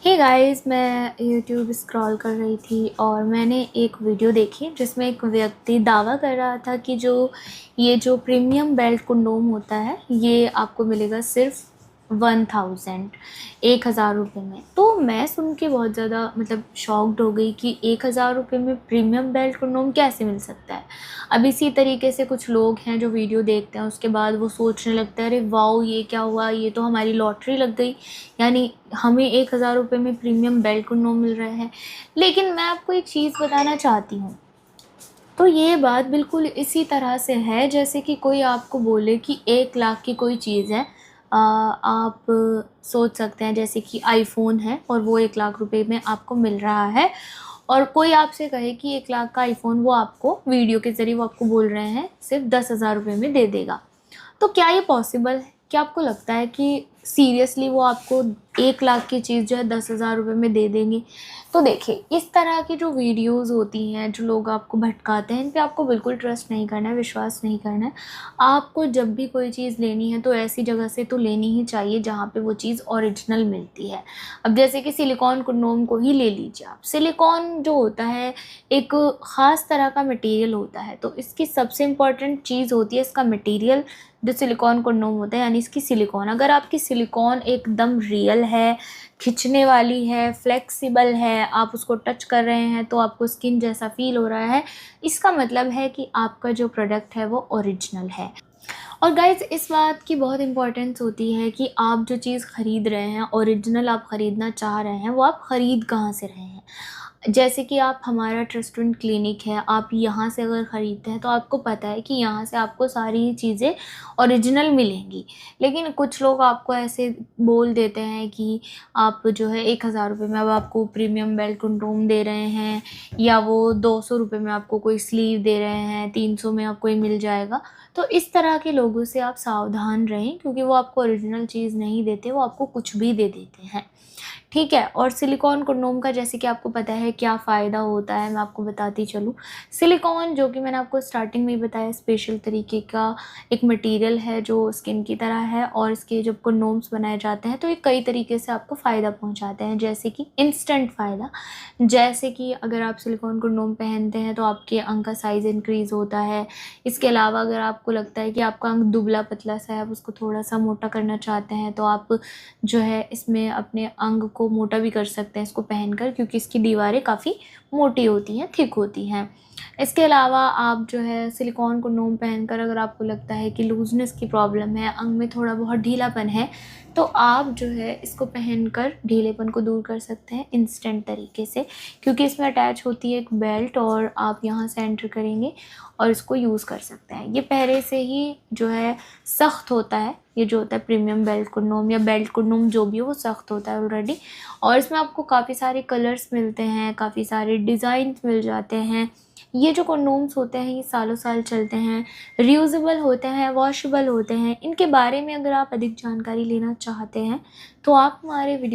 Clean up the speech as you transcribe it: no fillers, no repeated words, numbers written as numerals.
Hey guys, मैं YouTube scroll कर रही थी और मैंने एक वीडियो देखी जिसमें एक व्यक्ति दावा कर रहा था कि ये जो प्रीमियम बेल्ट कंडोम होता है ये आपको मिलेगा सिर्फ 1,000 रुपये में। तो मैं सुन के बहुत ज़्यादा शॉक्ड हो गई कि 1,000 रुपये में प्रीमियम बेल्ट कंडोम कैसे मिल सकता है। अब इसी तरीके से कुछ लोग हैं जो वीडियो देखते हैं, उसके बाद वो सोचने लगते हैं अरे वाओ ये क्या हुआ, ये तो हमारी लॉटरी लग गई, यानी हमें 1,000 रुपये में प्रीमियम बेल्ट कंडोम मिल रहा है। लेकिन मैं आपको एक चीज़ बताना चाहती हूँ, तो ये बात बिल्कुल इसी तरह से है जैसे कि कोई आपको बोले कि 1 लाख की कोई चीज़ है। आप सोच सकते हैं जैसे कि आईफ़ोन है और वो 1 लाख रुपए में आपको मिल रहा है, और कोई आपसे कहे कि 1 लाख का आईफ़ोन वो आपको वीडियो के ज़रिए वो आपको बोल रहे हैं सिर्फ 10,000 रुपये में दे देगा। तो क्या ये पॉसिबल है? क्या आपको लगता है कि सीरियसली वो आपको 1 लाख की चीज़ जो है 10,000 रुपये में दे देंगे? तो देखिए, इस तरह की जो वीडियोज़ होती हैं, जो लोग आपको भटकाते हैं, इन पे आपको बिल्कुल ट्रस्ट नहीं करना है, विश्वास नहीं करना है। आपको जब भी कोई चीज़ लेनी है तो ऐसी जगह से तो लेनी ही चाहिए जहाँ पे वो चीज़ ओरिजिनल मिलती है। अब जैसे कि सिलिकॉन कंडोम को ही ले लीजिए आप। सिलिकॉन जो होता है एक ख़ास तरह का मटेरियल होता है, तो इसकी सबसे इम्पोर्टेंट चीज़ होती है इसका मटेरियल। जो सिलिकॉन कंडोम होता है यानी इसकी सिलिकॉन, अगर आपकी सिलिकॉन एकदम रियल है, खिंचने वाली है, फ्लेक्सिबल है, आप उसको टच कर रहे हैं तो आपको स्किन जैसा फ़ील हो रहा है, इसका मतलब है कि आपका जो प्रोडक्ट है वो ओरिजिनल है। और गाइज़, इस बात की बहुत इम्पोर्टेंस होती है कि आप जो चीज़ ख़रीद रहे हैं, ओरिजिनल आप ख़रीदना चाह रहे हैं, वो आप ख़रीद कहाँ से रहे हैं। जैसे कि आप हमारा ट्रस्टेड क्लिनिक है, आप यहाँ से अगर ख़रीदते हैं तो आपको पता है कि यहाँ से आपको सारी चीज़ें ओरिजिनल मिलेंगी। लेकिन कुछ लोग आपको ऐसे बोल देते हैं कि आप जो है 1,000 रुपये में अब आपको प्रीमियम बेल्ट कंडोम दे रहे हैं, या वो 200 रुपये में आपको कोई स्लीव दे रहे हैं, 300 में आपको ये मिल जाएगा। तो इस तरह के लोगों से आप सावधान रहें, क्योंकि वो आपको ओरिजिनल चीज़ नहीं देते, वो आपको कुछ भी दे देते हैं। ठीक है। और सिलिकॉन कंडोम का जैसे कि आपको पता है क्या फ़ायदा होता है, मैं आपको बताती चलूँ। सिलिकॉन, जो कि मैंने आपको स्टार्टिंग में ही बताया, स्पेशल तरीके का एक मटेरियल है जो स्किन की तरह है, और इसके जब कंडोम्स बनाए जाते हैं तो ये कई तरीके से आपको फ़ायदा पहुंचाते हैं। जैसे कि इंस्टेंट फ़ायदा, जैसे कि अगर आप सिलिकॉन कंडोम पहनते हैं तो आपके अंग का साइज़ इंक्रीज़ होता है। इसके अलावा अगर आपको लगता है कि आपका अंग दुबला पतला सा है, आप उसको थोड़ा सा मोटा करना चाहते हैं, तो आप जो है इसमें अपने अंग को मोटा भी कर सकते हैं इसको पहनकर, क्योंकि इसकी दीवारें काफ़ी मोटी होती हैं, थिक होती हैं। इसके अलावा आप जो है सिलिकॉन कंडोम पहनकर अगर आपको लगता है कि लूज़नेस की प्रॉब्लम है, अंग में थोड़ा बहुत ढीलापन है, तो आप जो है इसको पहनकर ढीलेपन को दूर कर सकते हैं इंस्टेंट तरीके से, क्योंकि इसमें अटैच होती है एक बेल्ट, और आप यहाँ से एंटर करेंगे और इसको यूज़ कर सकते हैं। ये पहले से ही जो है सख्त होता है, ये जो होता है प्रीमियम बेल्ट कंडोम या बेल्ट कंडोम जो भी हो, वो सख्त होता है ऑलरेडी। और इसमें आपको काफ़ी सारे कलर्स मिलते हैं, काफ़ी सारे डिज़ाइंस मिल जाते हैं। ये जो कंडोम्स होते हैं ये सालों साल चलते हैं, रीयूजेबल होते हैं, वॉशेबल होते हैं। इनके बारे में अगर आप अधिक जानकारी लेना चाहते हैं तो आप हमारे वीडियो